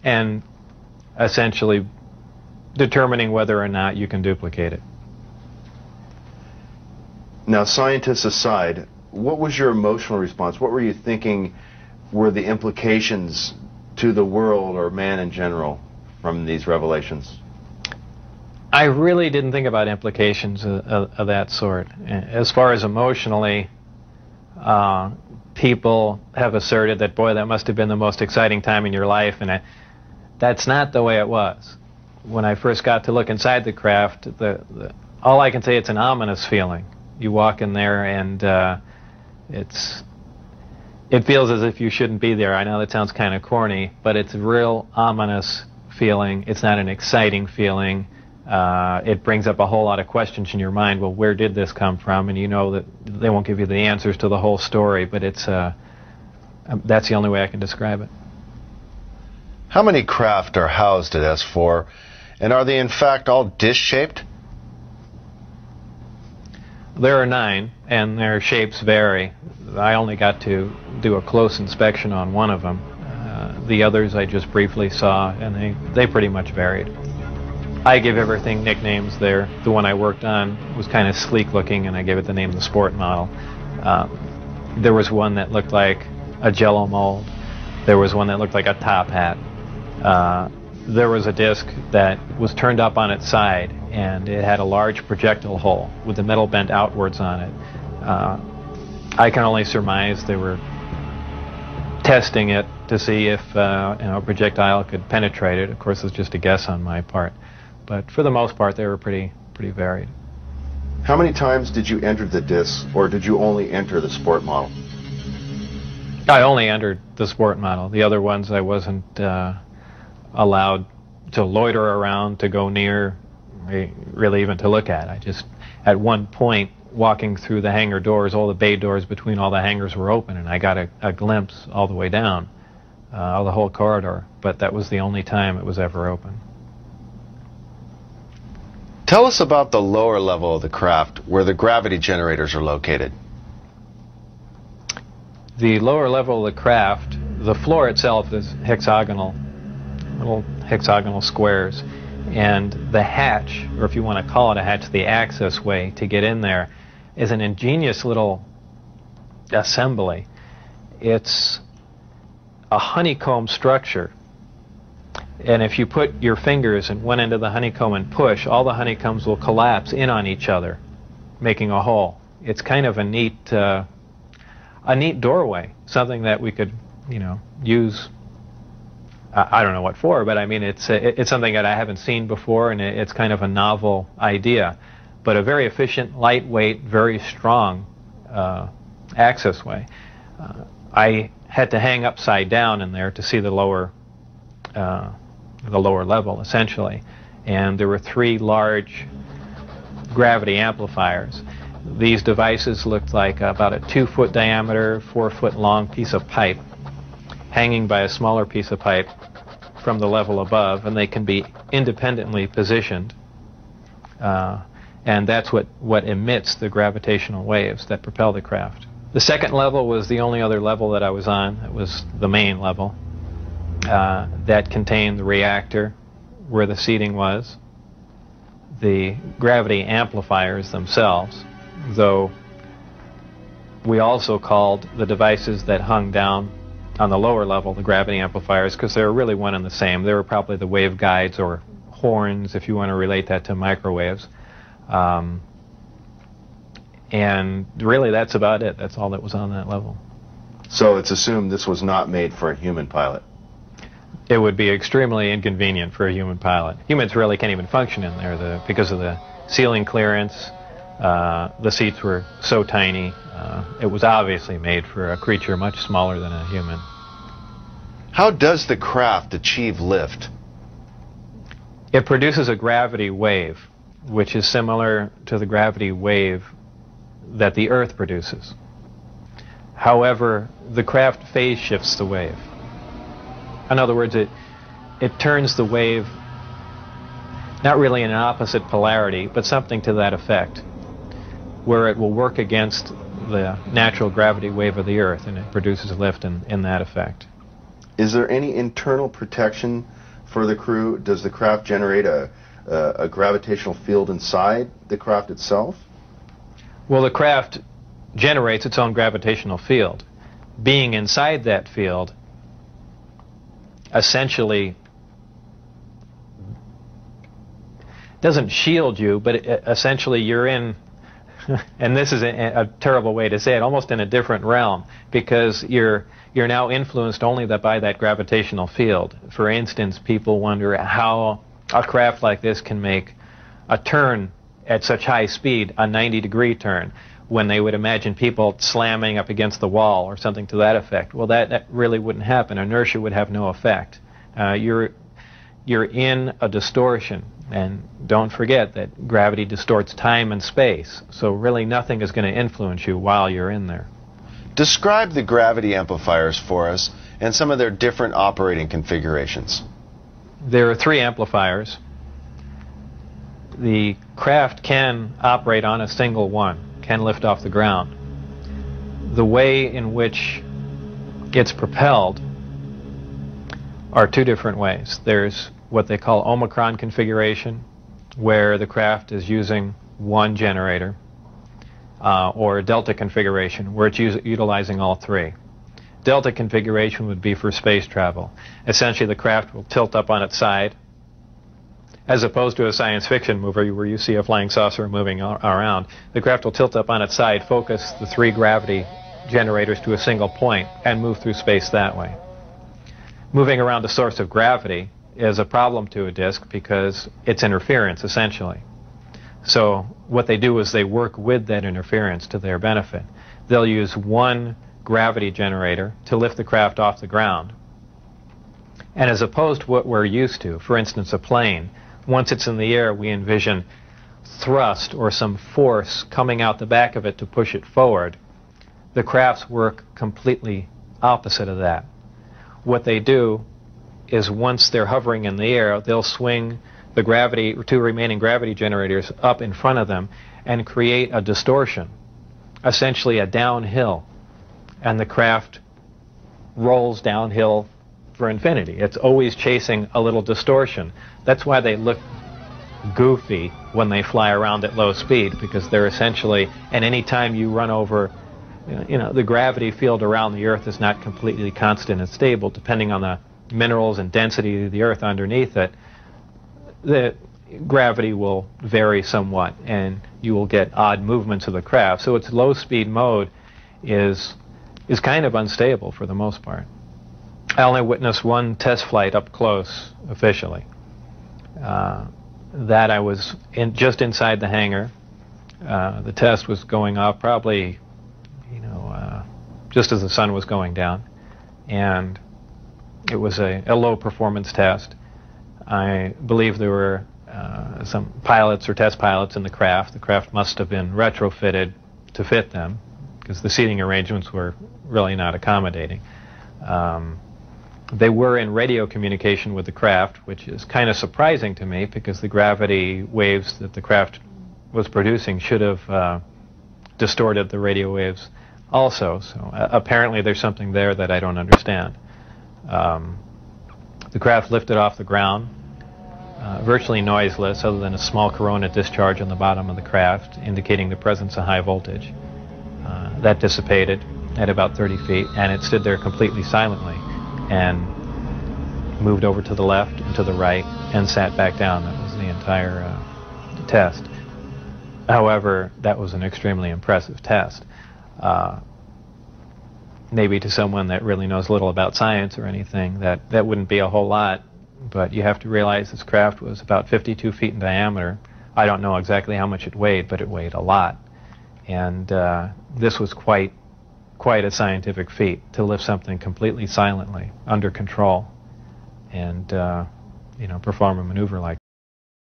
and essentially determining whether or not you can duplicate it. Now, scientists aside, what was your emotional response? What were you thinking were the implications to the world or man in general from these revelations? I really didn't think about implications of that sort. As far as emotionally, people have asserted that, boy, that must have been the most exciting time in your life, and that's not the way it was. When I first got to look inside the craft, all I can say, it's an ominous feeling. You walk in there and it feels as if you shouldn't be there. I know that sounds kind of corny, but it's a real ominous feeling. It's not an exciting feeling. It brings up a whole lot of questions in your mind. Well, where did this come from? And you know that they won't give you the answers to the whole story, but it's that's the only way I can describe it. How many craft are housed at S4, and are they in fact all dish-shaped? There are 9, and their shapes vary. I only got to do a close inspection on one of them. The others I just briefly saw, and they pretty much varied. I give everything nicknames there. The one I worked on was kind of sleek looking, and I gave it the name of the sport model. There was one that looked like a Jello mold. There was one that looked like a top hat. There was a disc that was turned up on its side, and it had a large projectile hole with the metal bent outwards on it. I can only surmise they were testing it to see if a projectile could penetrate it. Of course, it's just a guess on my part. But for the most part, they were pretty varied. How many times did you enter the disc, or did you only enter the sport model? I only entered the sport model. The other ones I wasn't allowed to loiter around, to go near, really even to look at. I just, at one point, walking through the hangar doors, all the bay doors between all the hangars were open, and I got a glimpse all the way down, of the whole corridor. But that was the only time it was ever open. Tell us about the lower level of the craft, where the gravity generators are located. The lower level of the craft, the floor itself is hexagonal, little hexagonal squares, and the hatch, or if you want to call it a hatch, the access way to get in there, is an ingenious little assembly. It's a honeycomb structure, and if you put your fingers in one end of the honeycomb and push, all the honeycombs will collapse in on each other, making a hole. It's kind of a neat doorway, something that we could, use. I don't know what for, but I mean, it's something that I haven't seen before, and it's kind of a novel idea, but a very efficient, lightweight, very strong access way. I had to hang upside down in there to see the lower level, essentially, and there were 3 large gravity amplifiers. These devices looked like about a 2-foot diameter, 4-foot long piece of pipe hanging by a smaller piece of pipe from the level above, and they can be independently positioned, and that's what emits the gravitational waves that propel the craft. The second level was the only other level that I was on. It was the main level that contained the reactor, where the seating was, the gravity amplifiers themselves, though we also called the devices that hung down on the lower level the gravity amplifiers, because they were really one and the same. They were probably the waveguides or horns, if you want to relate that to microwaves. And really, that's about it. That's all that was on that level. So it's assumed this was not made for a human pilot. It would be extremely inconvenient for a human pilot. Humans really can't even function in there because of the ceiling clearance. The seats were so tiny. It was obviously made for a creature much smaller than a human. How does the craft achieve lift? It produces a gravity wave, which is similar to the gravity wave that the Earth produces. However, the craft phase shifts the wave. In other words, it turns the wave not really in an opposite polarity, but something to that effect, where it will work against the natural gravity wave of the Earth, and it produces lift in that effect. Is there any internal protection for the crew? Does the craft generate a gravitational field inside the craft itself? Well, the craft generates its own gravitational field. Being inside that field essentially doesn't shield you, but essentially you're in, and this is a terrible way to say it, almost in a different realm, because you're now influenced only by that gravitational field. For instance, people wonder how a craft like this can make a turn at such high speed, a 90-degree turn, when they would imagine people slamming up against the wall or something to that effect. Well, that really wouldn't happen. Inertia would have no effect. You're in a distortion, and don't forget that gravity distorts time and space, so really nothing is going to influence you while you're in there. Describe the gravity amplifiers for us and some of their different operating configurations. There are 3 amplifiers. The craft can operate on a single one, can lift off the ground. The way in which it's propelled are 2 different ways. There's what they call Omicron configuration, where the craft is using one generator, or Delta configuration, where it's utilizing all 3. Delta configuration would be for space travel. Essentially, the craft will tilt up on its side, as opposed to a science fiction movie where you see a flying saucer moving around. The craft will tilt up on its side, focus the 3 gravity generators to a single point, and move through space that way. Moving around the source of gravity is a problem to a disk because it's interference, essentially. So what they do is they work with that interference to their benefit. They'll use one gravity generator to lift the craft off the ground. And as opposed to what we're used to, for instance, a plane, once it's in the air, we envision thrust or some force coming out the back of it to push it forward. The crafts work completely opposite of that. What they do is once they're hovering in the air, they'll swing the 2 remaining gravity generators up in front of them and create a distortion, essentially a downhill, and the craft rolls downhill for infinity. It's always chasing a little distortion. That's why they look goofy when they fly around at low speed, because they're essentially, and any time you run over, the gravity field around the Earth is not completely constant and stable, depending on the minerals and density of the Earth underneath it. The gravity will vary somewhat, and you will get odd movements of the craft. So its low-speed mode is kind of unstable for the most part. I only witnessed one test flight up close, officially. That I was just inside the hangar. The test was going off probably, just as the sun was going down, and it was a low-performance test. I believe there were some pilots or test pilots in the craft. The craft must have been retrofitted to fit them, because the seating arrangements were really not accommodating. They were in radio communication with the craft, which is kind of surprising to me, because the gravity waves that the craft was producing should have distorted the radio waves also. So apparently there's something there that I don't understand. The craft lifted off the ground, virtually noiseless, other than a small corona discharge on the bottom of the craft, indicating the presence of high voltage. That dissipated at about 30 feet, and it stood there completely silently, and moved over to the left and to the right, and sat back down. That was the entire test. However, that was an extremely impressive test. Maybe to someone that really knows little about science or anything, that wouldn't be a whole lot, but you have to realize this craft was about 52 feet in diameter. I don't know exactly how much it weighed, but it weighed a lot. And this was quite a scientific feat, to lift something completely silently, under control, and perform a maneuver like